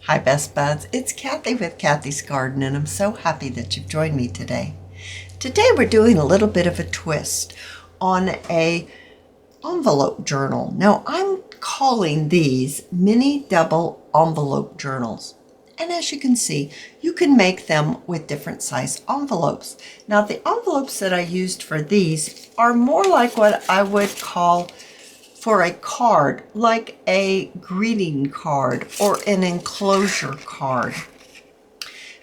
Hi Best Buds, it's Cathy with Cathy's Garden and I'm so happy that you've joined me today. Today we're doing a little bit of a twist on a envelope journal. Now I'm calling these mini double envelope journals. And as you can see, you can make them with different size envelopes. Now the envelopes that I used for these are more like what I would call for a card, like a greeting card or an enclosure card.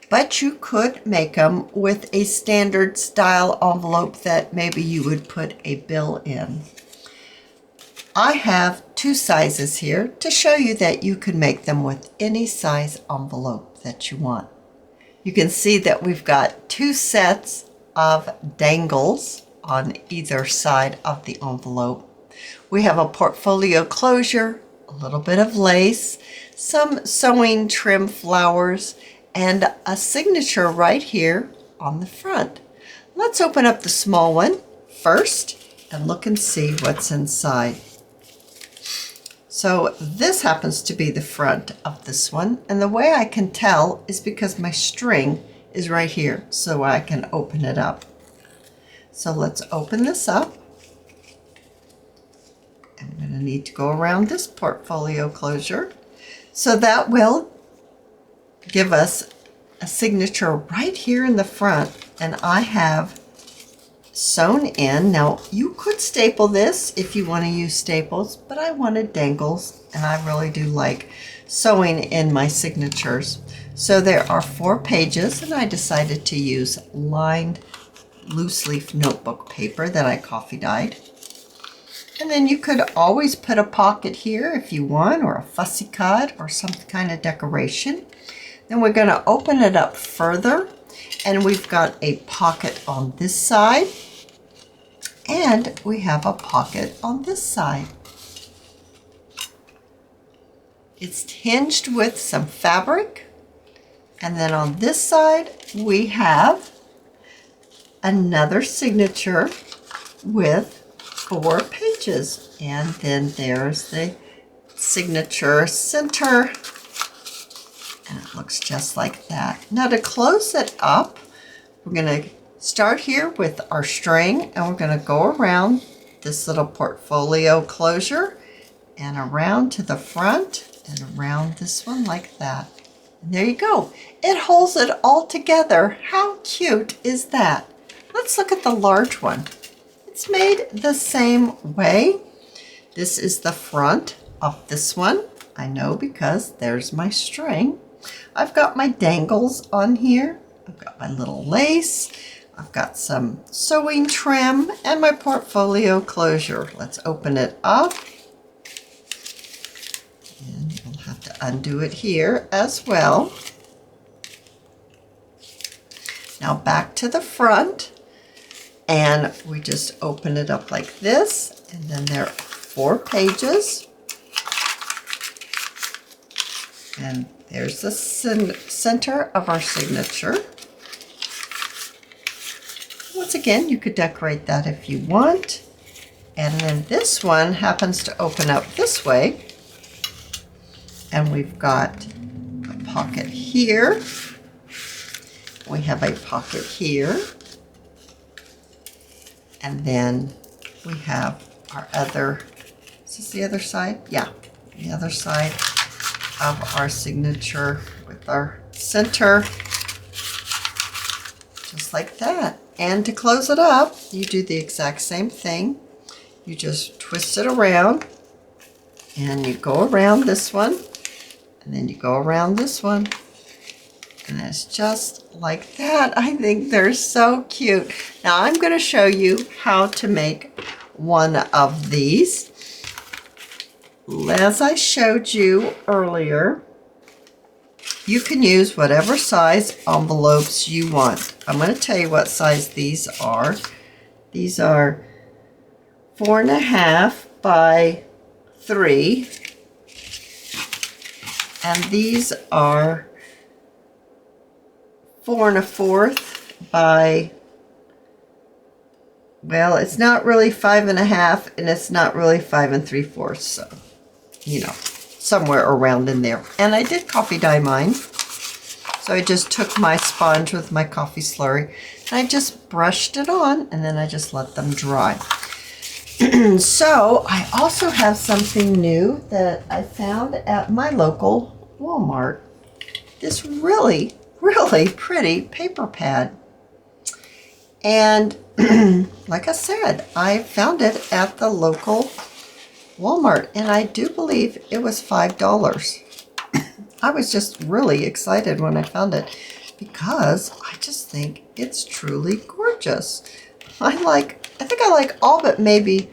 But you could make them with a standard style envelope that maybe you would put a bill in. I have two sizes here to show you that you can make them with any size envelope that you want. You can see that we've got two sets of dangles on either side of the envelope. We have a portfolio closure, a little bit of lace, some sewing trim flowers, and a signature right here on the front. Let's open up the small one first and look and see what's inside. So this happens to be the front of this one, and the way I can tell is because my string is right here, so I can open it up. So let's open this up. I'm going to need to go around this portfolio closure. So that will give us a signature right here in the front. And I have sewn in. Now you could staple this if you want to use staples, but I wanted dangles and I really do like sewing in my signatures. So there are 4 pages and I decided to use lined loose leaf notebook paper that I coffee dyed. And then you could always put a pocket here if you want, or a fussy cut or some kind of decoration. Then we're going to open it up further, and we've got a pocket on this side, and we have a pocket on this side. It's hinged with some fabric, and then on this side we have another signature with 4 pages, and then there's the signature center, and it looks just like that. Now to close it up, we're going to start here with our string, and we're going to go around this little portfolio closure and around to the front and around this one like that. And there you go. It holds it all together. How cute is that? Let's look at the large one. It's made the same way. This is the front of this one. I know because there's my string. I've got my dangles on here. I've got my little lace. I've got some sewing trim and my portfolio closure. Let's open it up. And we'll have to undo it here as well. Now back to the front. And we just open it up like this, and then there are 4 pages. And there's the center of our signature. Once again, you could decorate that if you want. And then this one happens to open up this way. And we've got a pocket here. We have a pocket here. And then we have our other, is this the other side? Yeah, the other side of our signature with our center, just like that. And to close it up, you do the exact same thing. You just twist it around, and you go around this one, and then you go around this one. And it's just like that. I think they're so cute. Now I'm going to show you how to make one of these. As I showed you earlier, you can use whatever size envelopes you want. I'm going to tell you what size these are. These are 4.5 by 3. And these are 4 1/4 by, well, it's not really 5.5 and it's not really 5 3/4, so you know. somewhere around in there. And I did coffee dye mine. So I just took my sponge with my coffee slurry and I just brushed it on, and then I just let them dry. So I also have something new that I found at my local Walmart. This really, really pretty paper pad. And like I said, I found it at the local Walmart, and I do believe it was $5. I was just really excited when I found it because I just think it's truly gorgeous. I think I like all but maybe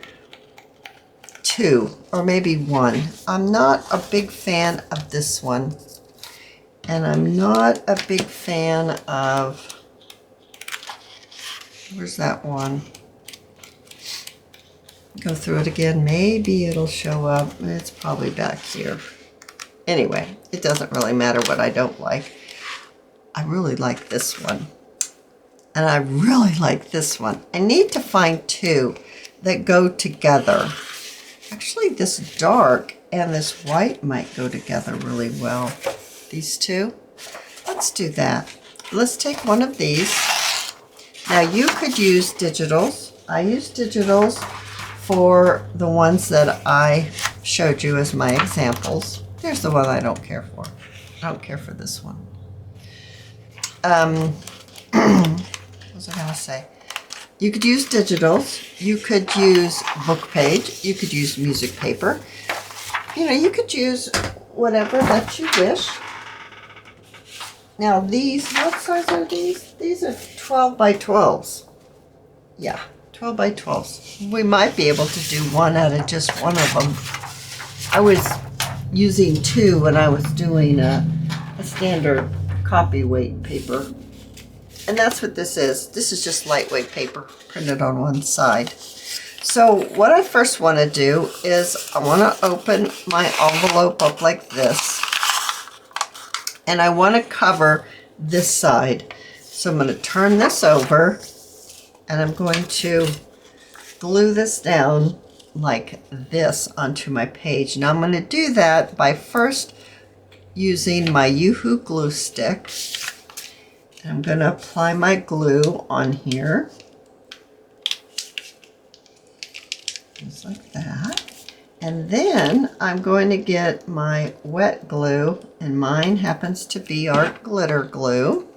2 or maybe 1. I'm not a big fan of this one, and I'm not a big fan of, where's that one? Go through it again. Maybe it'll show up. It's probably back here. Anyway, it doesn't really matter what I don't like. I really like this one. And I really like this one. I need to find 2 that go together. Actually, this dark and this white might go together really well. These 2. Let's do that. Let's take one of these. Now, you could use digitals. I use digitals for the ones that I showed you as my examples. Here's the one I don't care for. I don't care for this one. What was I going to say? You could use digitals. You could use book page. You could use music paper. You know, you could use whatever that you wish. Now these, what size are these? These are 12 by 12s. Yeah, 12 by 12s. We might be able to do one out of just one of them. I was using 2 when I was doing a standard copy weight paper. And that's what this is. This is just lightweight paper printed on one side. So what I first want to do is I want to open my envelope up like this. And I want to cover this side. So I'm going to turn this over and I'm going to glue this down like this onto my page. Now I'm going to do that by first using my Yoo-Hoo glue stick. And I'm going to apply my glue on here. Just like that. And then I'm going to get my wet glue, and mine happens to be Art Glitter Glue.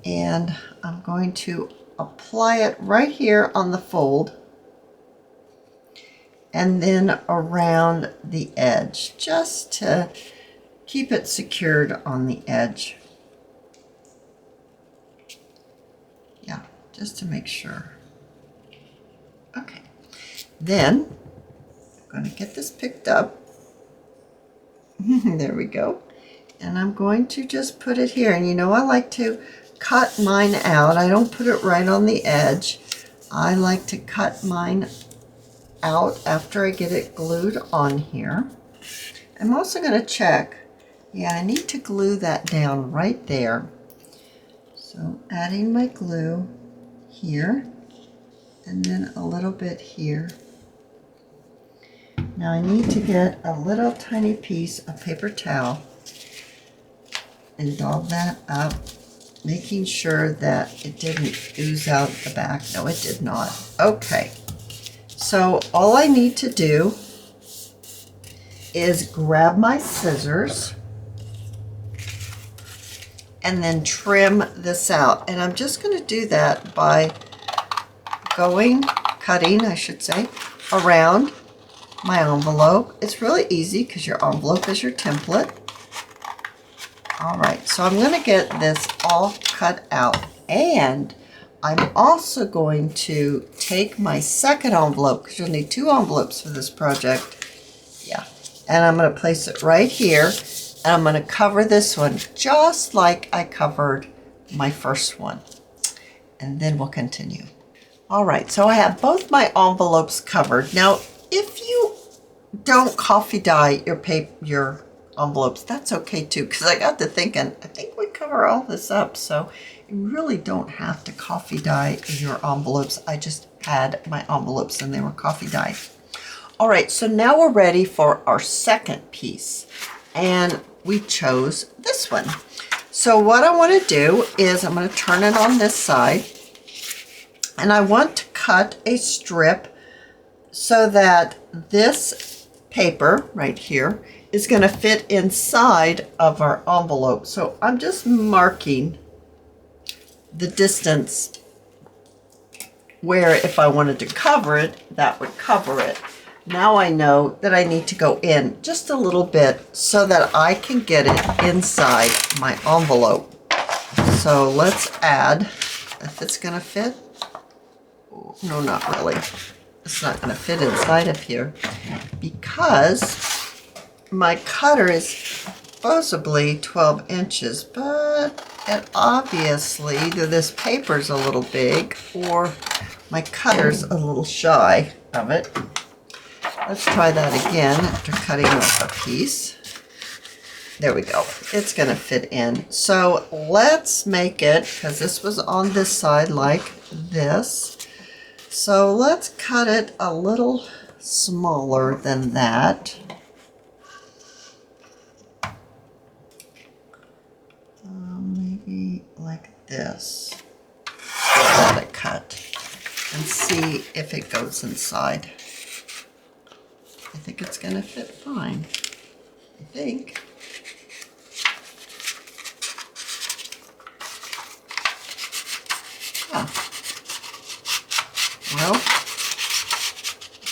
And I'm going to apply it right here on the fold and then around the edge, just to keep it secured on the edge. Yeah, just to make sure. Okay, then I'm going to get this picked up. There we go. And I'm going to just put it here. And you know, I like to cut mine out. I don't put it right on the edge. I like to cut mine out after I get it glued on here. I'm also going to check. Yeah, I need to glue that down right there. So adding my glue here. And then a little bit here. Now I need to get a little tiny piece of paper towel and doll that up, making sure that it didn't ooze out the back. No, it did not. Okay, so all I need to do is grab my scissors and then trim this out. And I'm just going to do that by cutting, I should say, around my envelope. It's really easy because your envelope is your template. All right, so I'm going to get this all cut out, and I'm also going to take my second envelope, because you'll need 2 envelopes for this project. Yeah, and I'm going to place it right here, and I'm going to cover this one just like I covered my first one, and then we'll continue. All right, so I have both my envelopes covered. Now, if you don't coffee dye your envelopes, that's okay too, because I got to thinking, I think we cover all this up, so you really don't have to coffee dye your envelopes. I just had my envelopes and they were coffee dyed. All right, so now we're ready for our second piece, and we chose this one. So what I want to do is I'm going to turn it on this side, and I want to cut a strip so that this paper right here is going to fit inside of our envelope. So I'm just marking the distance where if I wanted to cover it, that would cover it. Now I know that I need to go in just a little bit so that I can get it inside my envelope. So let's add, if it's gonna fit, no, not really. It's not gonna fit inside of here because my cutter is supposedly 12 inches, but it obviously either this paper's a little big or my cutter's a little shy of it. Let's try that again after cutting off a piece. There we go. It's going to fit in. So let's make it, because this was on this side like this. So let's cut it a little smaller than that. Maybe like this. Let it cut and see if it goes inside. I think it's going to fit fine. I think. Yeah. Well,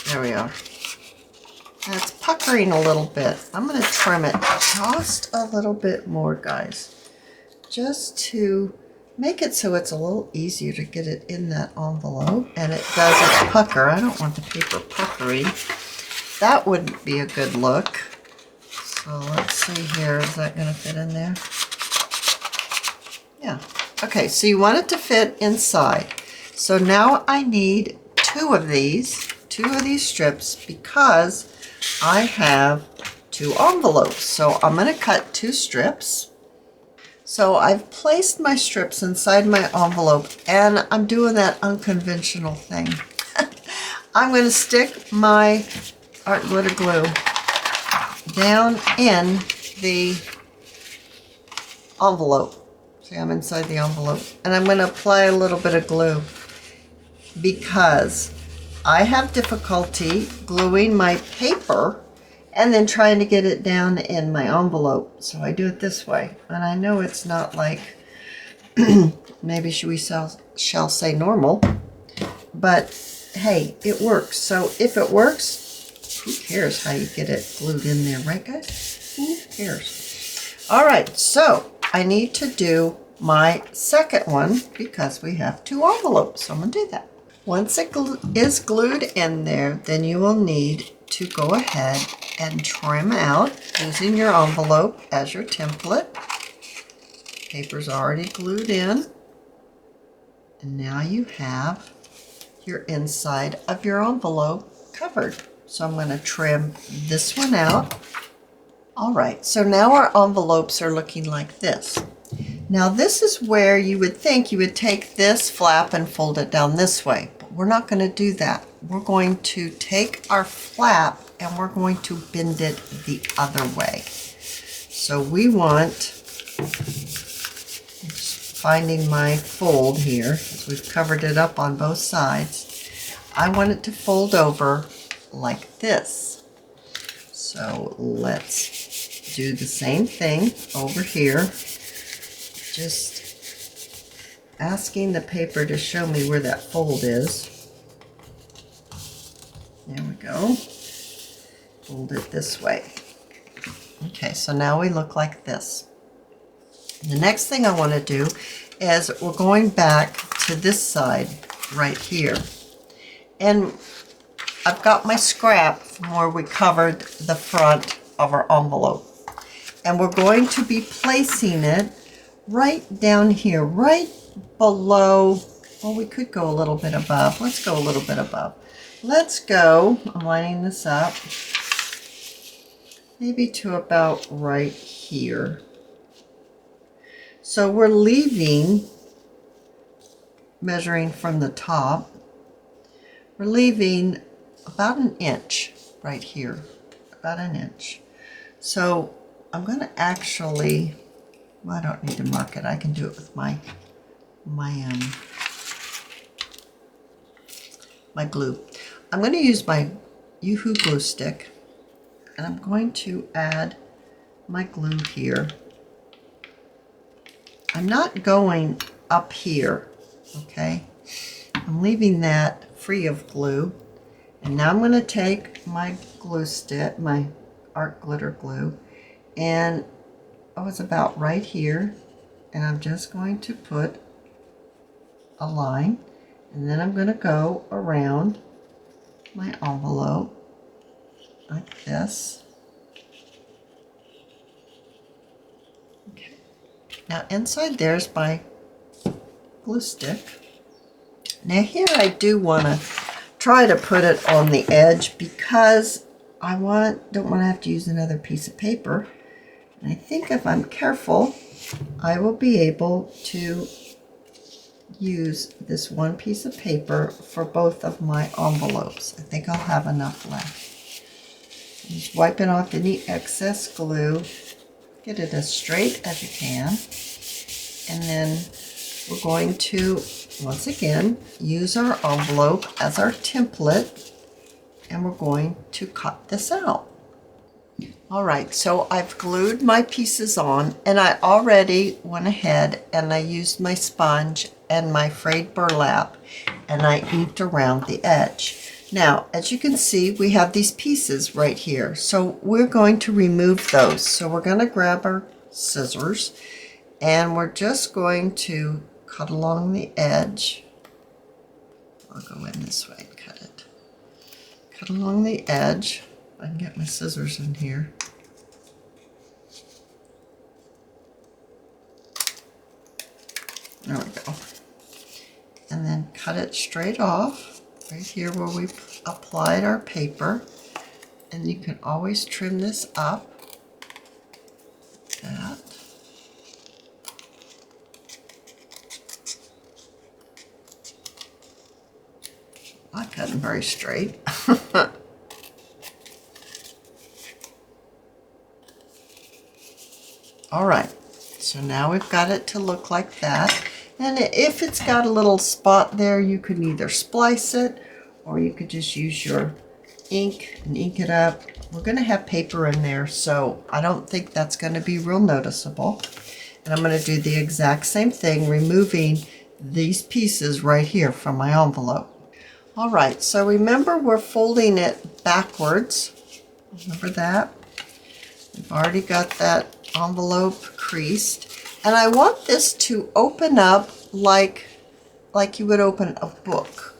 there we are. And it's puckering a little bit. I'm going to trim it just a little bit more, guys. Just to make it so it's a little easier to get it in that envelope and it doesn't pucker. I don't want the paper puckering. That wouldn't be a good look. So let's see here, is that going to fit in there? Yeah. Okay, so you want it to fit inside. So now I need two of these strips because I have two envelopes. So I'm going to cut two strips. So I've placed my strips inside my envelope and I'm doing that unconventional thing. I'm going to stick my art glitter glue down in the envelope. See, I'm inside the envelope. And I'm going to apply a little bit of glue because I have difficulty gluing my paper and then trying to get it down in my envelope. So I do it this way. And I know it's not like, maybe we shall say normal, but hey, it works. So if it works, who cares how you get it glued in there, right guys? Who cares? All right, so I need to do my second one because we have two envelopes. So I'm gonna do that. Once it is glued in there, then you will need to go ahead and trim out using your envelope as your template. Paper's already glued in. And now you have your inside of your envelope covered. So I'm going to trim this one out. All right, so now our envelopes are looking like this. Now this is where you would think you would take this flap and fold it down this way, but we're not going to do that. We're going to take our flap and we're going to bend it the other way. So we want, just finding my fold here, as we've covered it up on both sides, I want it to fold over like this. So let's do the same thing over here. Just asking the paper to show me where that fold is. There we go. Fold it this way. Okay, so now we look like this. The next thing I want to do is we're going back to this side right here. And I've got my scrap from where we covered the front of our envelope. And we're going to be placing it right down here, right below, well, we could go a little bit above. Let's go a little bit above. Let's go, I'm lining this up, maybe to about right here. So we're leaving, measuring from the top, we're leaving about an inch right here, about an inch. So I'm going to actually, well, I don't need to mark it. I can do it with my glue. I'm going to use my Yoo-hoo glue stick, and I'm going to add my glue here. I'm not going up here, okay? I'm leaving that free of glue. And now I'm going to take my glue stick, my art glitter glue, and I was about right here, and I'm just going to put a line, and then I'm going to go around my envelope like this. Okay. Now inside there's my glue stick. Now here I do want to try to put it on the edge because I don't want to have to use another piece of paper. And I think if I'm careful, I will be able to use this one piece of paper for both of my envelopes. I think I'll have enough left. Just wiping off any excess glue. Get it as straight as you can. And then we're going to, once again, use our envelope as our template, and we're going to cut this out. All right, so I've glued my pieces on, and I already went ahead and I used my sponge and my frayed burlap, and I inked around the edge. Now, as you can see, we have these pieces right here, so we're going to remove those. So we're going to grab our scissors, and we're just going to cut along the edge. I'll go in this way and cut it. Cut along the edge. I can get my scissors in here. There we go. And then cut it straight off, right here where we applied our paper. And you can always trim this up. Like that. Not cutting very straight. All right, so now we've got it to look like that. And if it's got a little spot there, you could either splice it or you could just use your ink and ink it up. We're going to have paper in there, so I don't think that's going to be real noticeable. And I'm going to do the exact same thing, removing these pieces right here from my envelope. All right, so remember we're folding it backwards. Remember that? We've already got that envelope creased. And I want this to open up like you would open a book.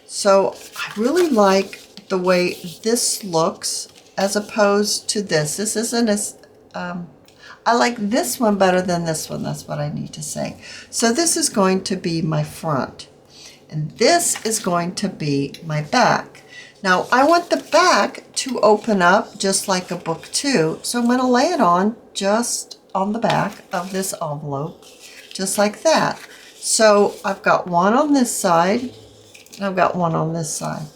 So I really like the way this looks as opposed to this. This isn't as, I like this one better than this one. That's what I need to say. So this is going to be my front. And this is going to be my back. Now I want the back to open up just like a book too. So I'm going to lay it on just on the back of this envelope, just like that. So I've got one on this side, and I've got one on this side.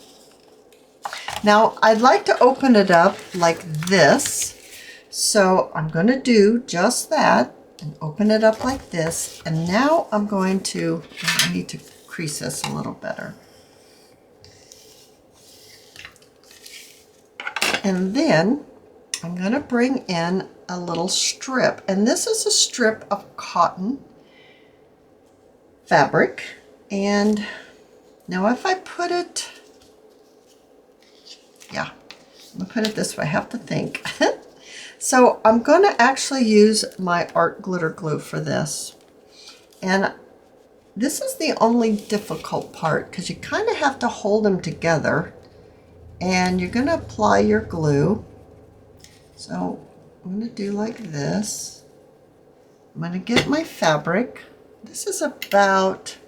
Now I'd like to open it up like this. So I'm going to do just that and open it up like this. And now I'm going to, I need to crease this a little better. And then I'm going to bring in a little strip. And this is a strip of cotton fabric. And now if I put it, yeah, I'm going to put it this way. I have to think. So I'm going to actually use my art glitter glue for this. And this is the only difficult part because you kind of have to hold them together. And you're going to apply your glue. So I'm going to do like this. I'm going to get my fabric. This is about,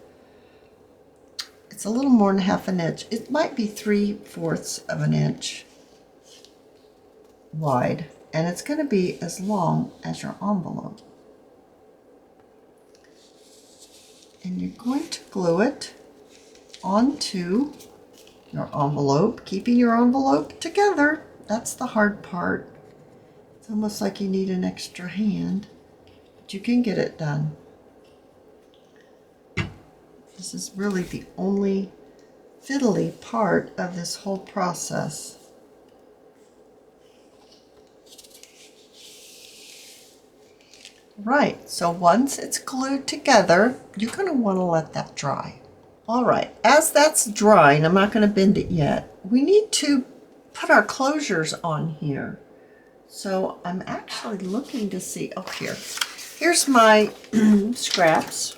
it's a little more than ½ an inch. It might be 3/4 of an inch wide. And it's going to be as long as your envelope. And you're going to glue it onto your envelope, keeping your envelope together. That's the hard part. It's almost like you need an extra hand, but you can get it done. This is really the only fiddly part of this whole process. Right, so once it's glued together, you're going to want to let that dry. All right, as that's drying, I'm not going to bend it yet. We need to put our closures on here. So I'm actually looking to see, oh, here's my scraps.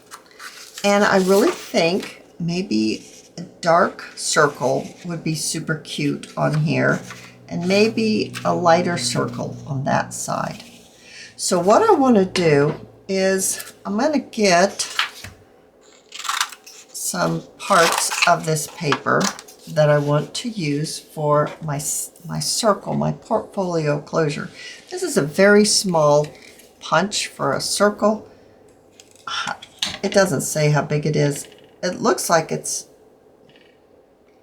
And I really think maybe a dark circle would be super cute on here, and maybe a lighter circle on that side. So what I want to do is I'm going to get some parts of this paper that I want to use for my circle, my portfolio closure. This is a very small punch for a circle. It doesn't say how big it is. It looks like it's,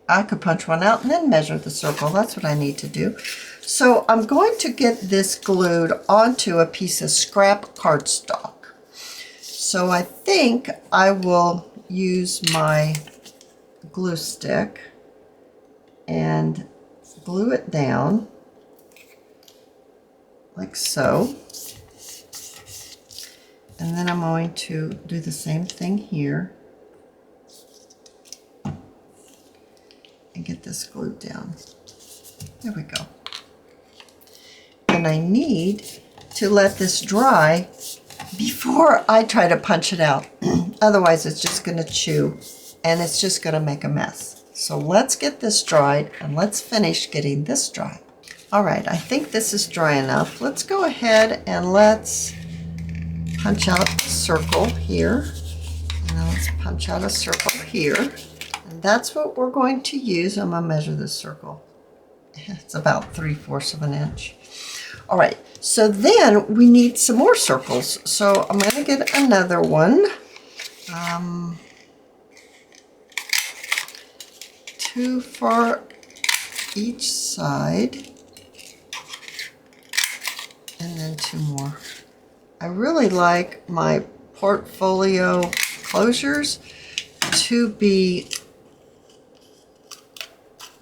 I could punch one out and then measure the circle. That's what I need to do. So I'm going to get this glued onto a piece of scrap cardstock. So I think I will use my glue stick and glue it down like so. And then I'm going to do the same thing here and get this glued down. There we go. And I need to let this dry before I try to punch it out. Otherwise it's just going to chew and it's just going to make a mess. So let's get this dried and let's finish getting this dry. All right, I think this is dry enough. Let's go ahead and let's punch out a circle here. And now let's punch out a circle here. And that's what we're going to use. I'm going to measure this circle. It's about 3/4 of an inch. All right, so then we need some more circles. So I'm going to get another one. 2 for each side. And then 2 more. I really like my portfolio closures to be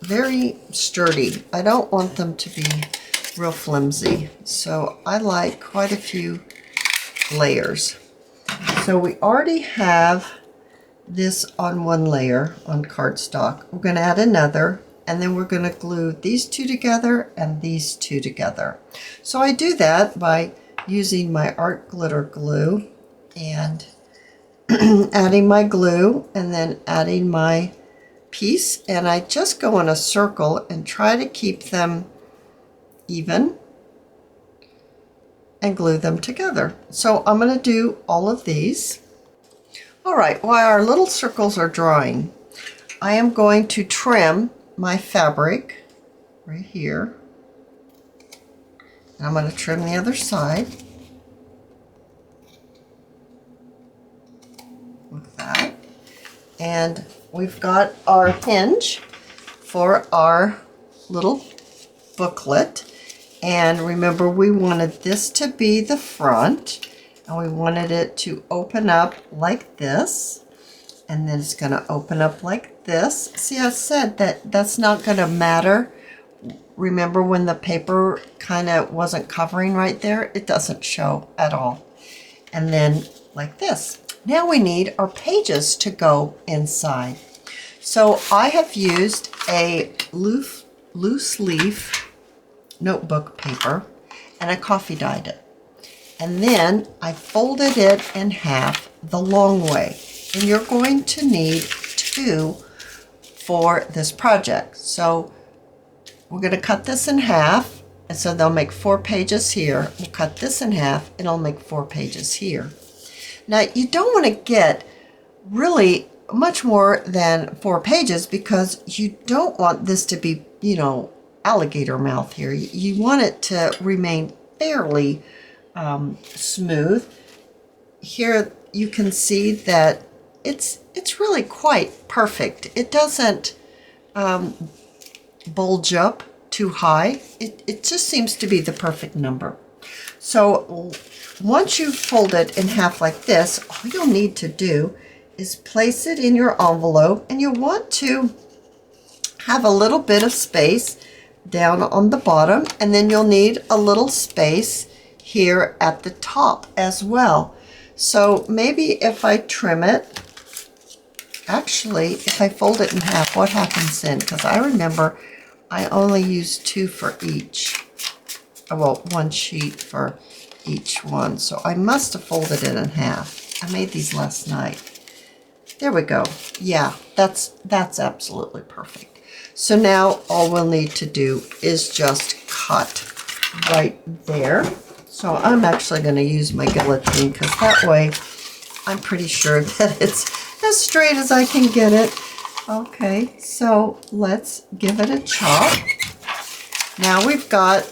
very sturdy. I don't want them to be real flimsy. So I like quite a few layers. So we already have this on one layer on cardstock. We're going to add another, and then we're going to glue these two together and these two together. So I do that by using my art glitter glue and adding my glue and then adding my piece, and I just go in a circle and try to keep them even and glue them together. So I'm going to do all of these. All right, while our little circles are drying, I am going to trim my fabric right here. And I'm going to trim the other side like that. And we've got our hinge for our little booklet. And remember, we wanted this to be the front, and we wanted it to open up like this, and then it's going to open up like this. See, I said that that's not going to matter. Remember when the paper kind of wasn't covering right there? It doesn't show at all. And then like this. Now we need our pages to go inside. So I have used a loose leaf notebook paper, and I coffee dyed it. And then I folded it in half the long way. And you're going to need 2 for this project. So we're going to cut this in half, and so they'll make 4 pages here. We'll cut this in half, and it'll make 4 pages here. Now you don't want to get really much more than 4 pages because you don't want this to be, you know, alligator mouth here. You want it to remain fairly smooth. Here you can see that it's really quite perfect. It doesn't bulge up too high. It just seems to be the perfect number. So once you fold it in half like this, all you'll need to do is place it in your envelope, and you want to have a little bit of space down on the bottom, and then you'll need a little space here at the top as well. So maybe if I trim it, actually, if I fold it in half, what happens then? Because I remember I only used 2 for each. Well, 1 sheet for each one. So I must have folded it in half. I made these last night. There we go. Yeah, that's absolutely perfect. So now all we'll need to do is just cut right there. So I'm actually going to use my guillotine because that way I'm pretty sure that it's as straight as I can get it. Okay, so let's give it a chop. Now we've got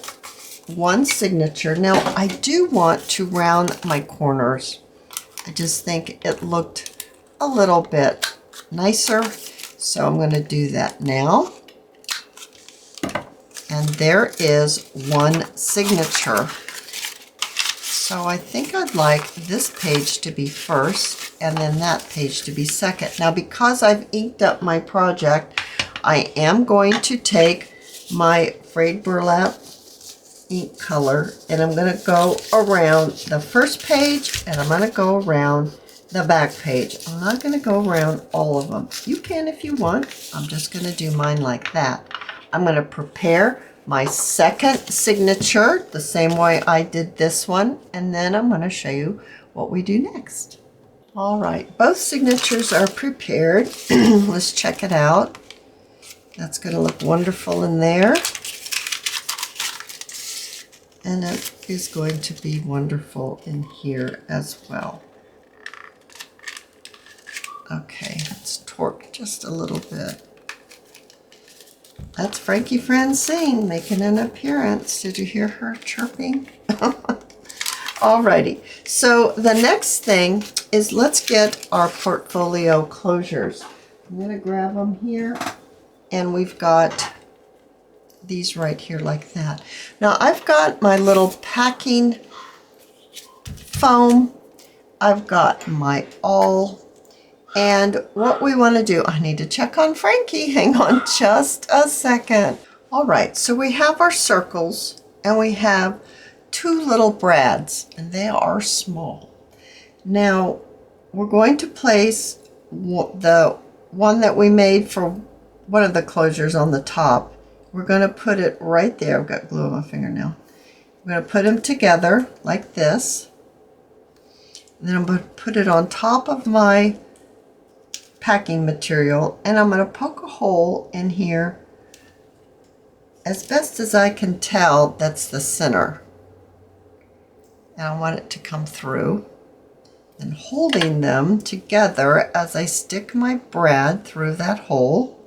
one signature. Now I do want to round my corners. I just think it looked a little bit nicer. So I'm going to do that now. And there is one signature. So I think I'd like this page to be first and then that page to be second. Now because I've inked up my project, I am going to take my frayed burlap ink color and I'm going to go around the first page and I'm going to go around the back page. I'm not going to go around all of them. You can if you want. I'm just going to do mine like that. I'm going to prepare my second signature the same way I did this one, and then I'm going to show you what we do next. All right, both signatures are prepared. Let's check it out. That's going to look wonderful in there. And it is going to be wonderful in here as well. Okay, let's torque just a little bit. That's Frankie Francine making an appearance. Did you hear her chirping? Alrighty, so the next thing is let's get our portfolio closures. I'm going to grab them here, and we've got these right here like that. Now I've got my little packing foam. I've got my awl. And what we want to do, I need to check on Frankie. Hang on just a second. All right, so we have our circles and we have 2 little brads, and they are small. Now we're going to place the one that we made for one of the closures on the top. We're going to put it right there. I've got glue on my finger now. I'm going to put them together like this. And then I'm going to put it on top of my packing material, and I'm going to poke a hole in here as best as I can tell. That's the center, and I want it to come through, and holding them together as I stick my brad through that hole,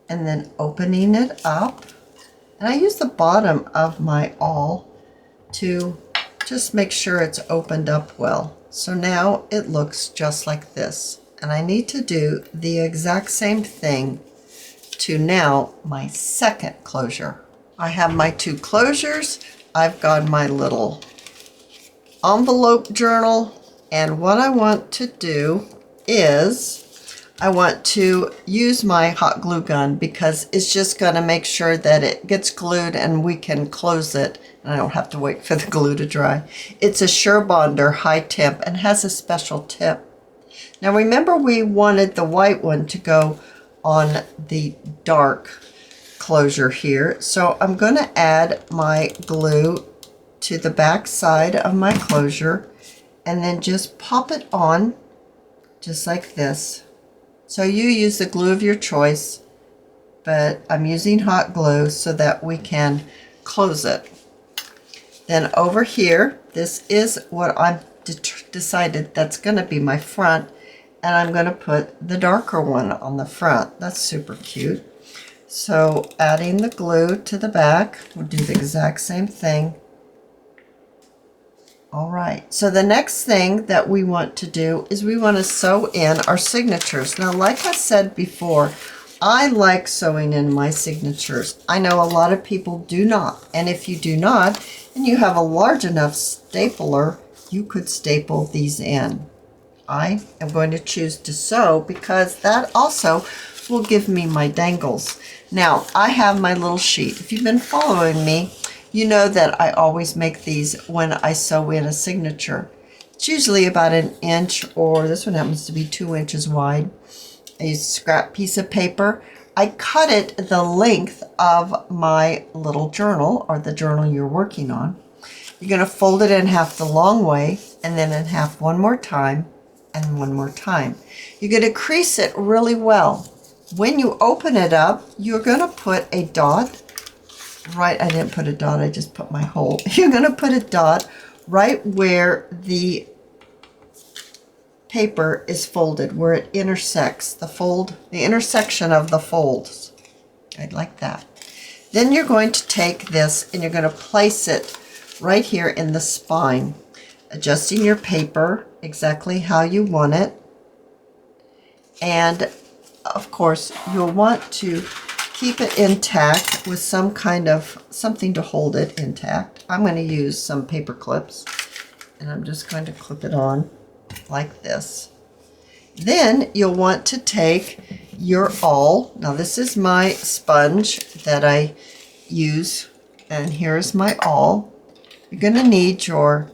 and then opening it up. And I use the bottom of my awl to just make sure it's opened up well. So now it looks just like this. And I need to do the exact same thing to now my second closure. I have my 2 closures. I've got my little envelope journal. And what I want to do is I want to use my hot glue gun because it's just going to make sure that it gets glued and we can close it. And I don't have to wait for the glue to dry. It's a Sure Bonder high temp and has a special tip. Now remember, we wanted the white one to go on the dark closure here. So I'm going to add my glue to the back side of my closure and then just pop it on just like this. So you use the glue of your choice, but I'm using hot glue so that we can close it. Then over here, this is what I've decided that's going to be my front. And I'm going to put the darker one on the front. That's super cute. So adding the glue to the back, we'll do the exact same thing. All right, so the next thing that we want to do is we want to sew in our signatures. Now, like I said before, I like sewing in my signatures. I know a lot of people do not. And if you do not, and you have a large enough stapler, you could staple these in. I am going to choose to sew because that also will give me my dangles. Now, I have my little sheet. If you've been following me, you know that I always make these when I sew in a signature. It's usually about 1 inch, or this one happens to be 2 inches wide. I use a scrap piece of paper. I cut it the length of my little journal, or the journal you're working on. You're going to fold it in half the long way, and then in half one more time, and one more time. You're going to crease it really well. When you open it up, you're going to put a dot, right, I didn't put a dot, I just put my hole. You're going to put a dot right where the paper is folded, where it intersects the intersection of the folds. I'd like that. Then you're going to take this and you're going to place it right here in the spine, adjusting your paper exactly how you want it. And of course, you'll want to keep it intact with some kind of something to hold it intact. I'm going to use some paper clips, and I'm just going to clip it on like this. Then you'll want to take your awl. Now this is my sponge that I use, and here's my awl. You're going to need your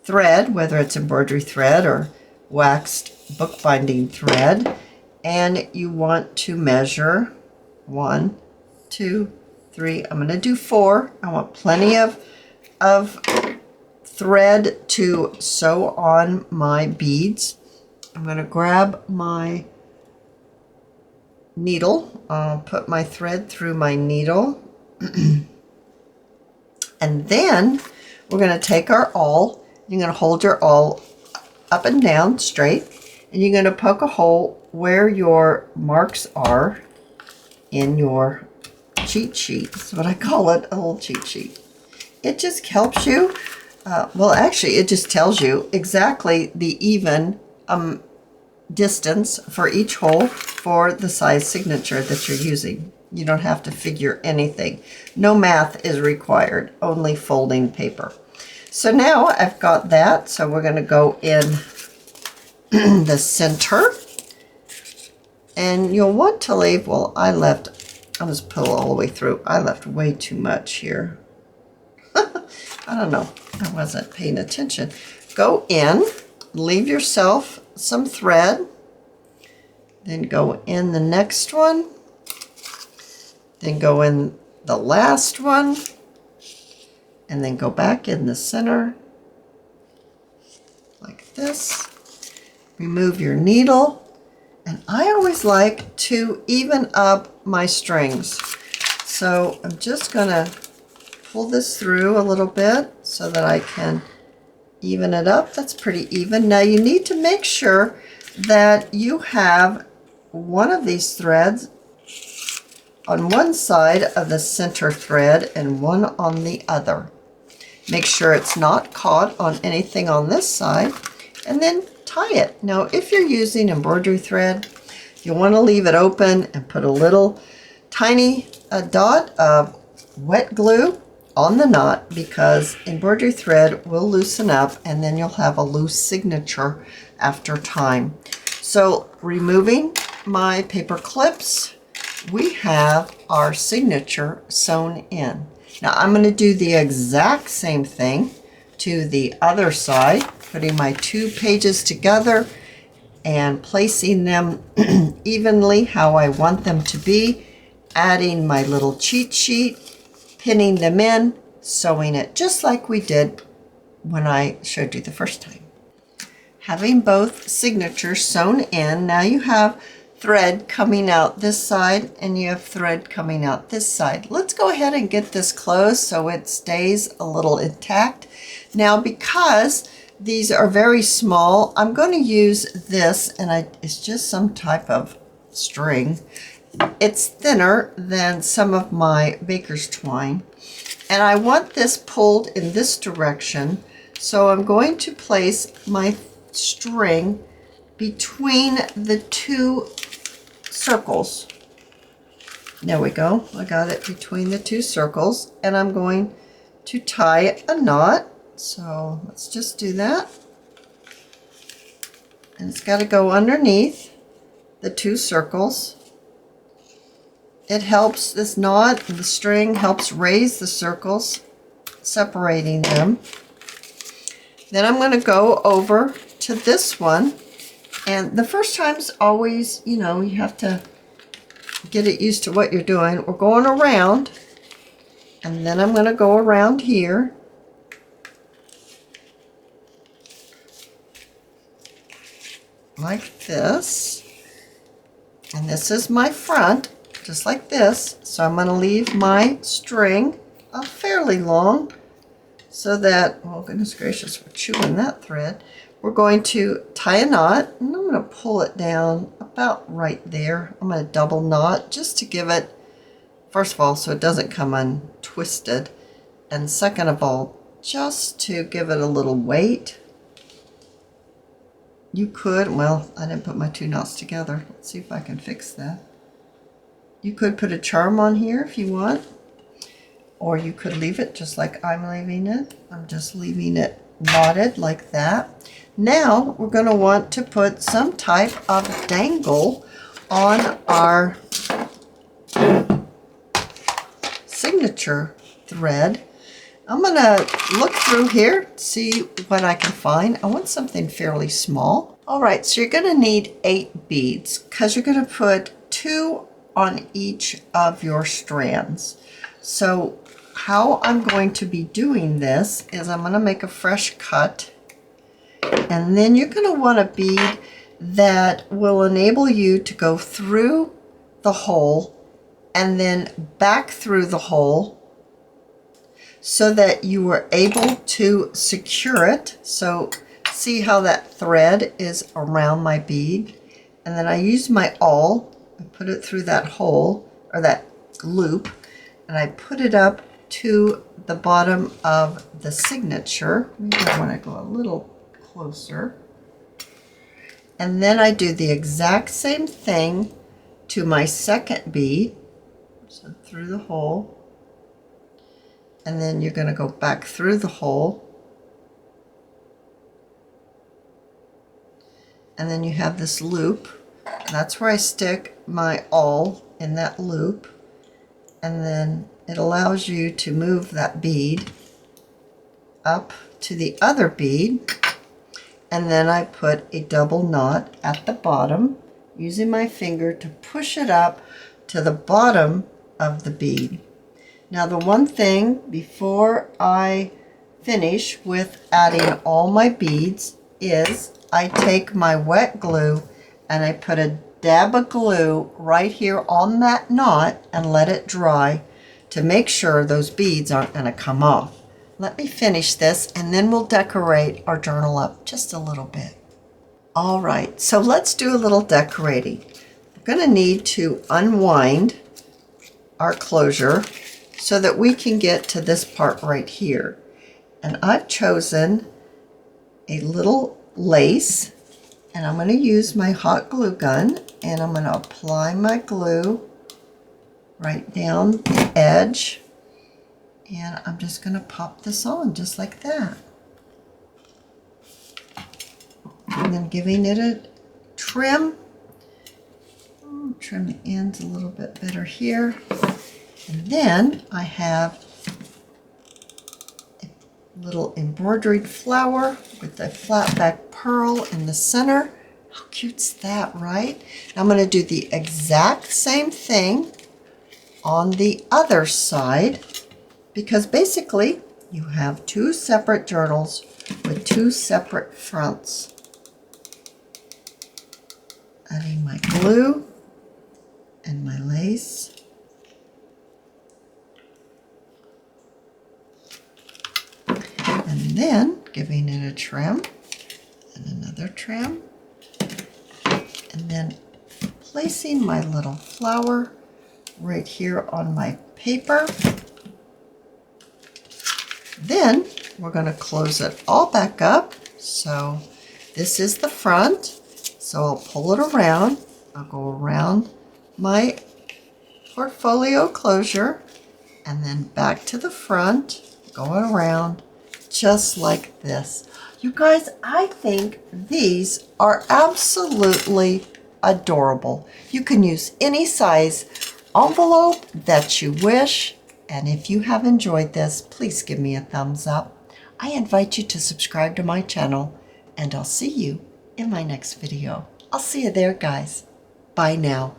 thread, whether it's embroidery thread or waxed bookbinding thread, and you want to measure 1, 2, 3. I'm going to do 4. I want plenty of thread to sew on my beads. I'm going to grab my needle. I'll put my thread through my needle. And then we're going to take our awl. You're going to hold your awl up and down straight, and you're going to poke a hole where your marks are in your cheat sheet. That's what I call it, a little cheat sheet. It just helps you, well actually it just tells you exactly the even distance for each hole for the size signature that you're using. You don't have to figure anything. No math is required, only folding paper. So now I've got that, so we're going to go in the center. And you'll want to leave, well, I'll just pull all the way through. I left way too much here. I don't know, I wasn't paying attention. Go in, leave yourself some thread, then go in the next one, then go in the last one, and then go back in the center, like this. Remove your needle. And I always like to even up my strings. So I'm just going to pull this through a little bit so that I can even it up. That's pretty even. Now you need to make sure that you have one of these threads on one side of the center thread and one on the other. Make sure it's not caught on anything on this side, and then tie it. Now, if you're using embroidery thread, you want to leave it open and put a little tiny dot of wet glue on the knot, because embroidery thread will loosen up and then you'll have a loose signature after time. So removing my paper clips, we have our signature sewn in. Now I'm going to do the exact same thing to the other side, putting my 2 pages together and placing them evenly how I want them to be, adding my little cheat sheet, pinning them in, sewing it just like we did when I showed you the first time. Having both signatures sewn in, now you have thread coming out this side and you have thread coming out this side. Let's go ahead and get this closed so it stays a little intact. Now, because these are very small, I'm going to use this, and it's just some type of string. It's thinner than some of my baker's twine, and I want this pulled in this direction, so I'm going to place my string between the 2 circles. There we go. I got it between the two circles, and I'm going to tie a knot. So let's just do that. And it's got to go underneath the two circles. It helps, this knot and the string helps raise the circles, separating them. Then I'm going to go over to this one. And the first time's always, you know, you have to get it used to what you're doing. We're going around, and then I'm going to go around here. Like this. And this is my front, just like this. So I'm going to leave my string fairly long so that, oh goodness gracious, we're chewing that thread. We're going to tie a knot, and I'm going to pull it down about right there. I'm going to double knot just to give it, first of all, so it doesn't come untwisted, and second of all, just to give it a little weight. You could, well, I didn't put my two knots together. Let's see if I can fix that. You could put a charm on here if you want, or you could leave it just like I'm leaving it. I'm just leaving it knotted like that. Now we're going to want to put some type of dangle on our signature thread. I'm going to look through here, see what I can find. I want something fairly small. All right, so you're going to need 8 beads because you're going to put 2 on each of your strands. So how I'm going to be doing this is I'm going to make a fresh cut, and then you're going to want a bead that will enable you to go through the hole and then back through the hole, so that you were able to secure it. So see how that thread is around my bead, and then I use my awl, I put it through that hole or that loop, and I put it up to the bottom of the signature. Maybe I want to go a little closer, and then I do the exact same thing to my second bead, so through the hole. And then you're going to go back through the hole. And then you have this loop. That's where I stick my awl in that loop. And then it allows you to move that bead up to the other bead. And then I put a double knot at the bottom, using my finger to push it up to the bottom of the bead. Now the one thing before I finish with adding all my beads is I take my wet glue and I put a dab of glue right here on that knot and let it dry to make sure those beads aren't going to come off. Let me finish this, and then we'll decorate our journal up just a little bit. All right, so let's do a little decorating. We're going to need to unwind our closure so that we can get to this part right here. And I've chosen a little lace, and I'm going to use my hot glue gun, and I'm going to apply my glue right down the edge, and I'm just going to pop this on just like that. And then giving it a trim. Trim the ends a little bit better here. And then I have a little embroidered flower with a flat back pearl in the center. How cute's that, right? I'm going to do the exact same thing on the other side, because basically you have 2 separate journals with 2 separate fronts. Adding my glue and my lace. And then giving it a trim and another trim. And then placing my little flower right here on my paper. Then we're going to close it all back up. So this is the front. So I'll pull it around. I'll go around my portfolio closure and then back to the front, going around just like this. You guys, I think these are absolutely adorable. You can use any size envelope that you wish. And if you have enjoyed this, please give me a thumbs up. I invite you to subscribe to my channel, and I'll see you in my next video. I'll see you there, guys. Bye now.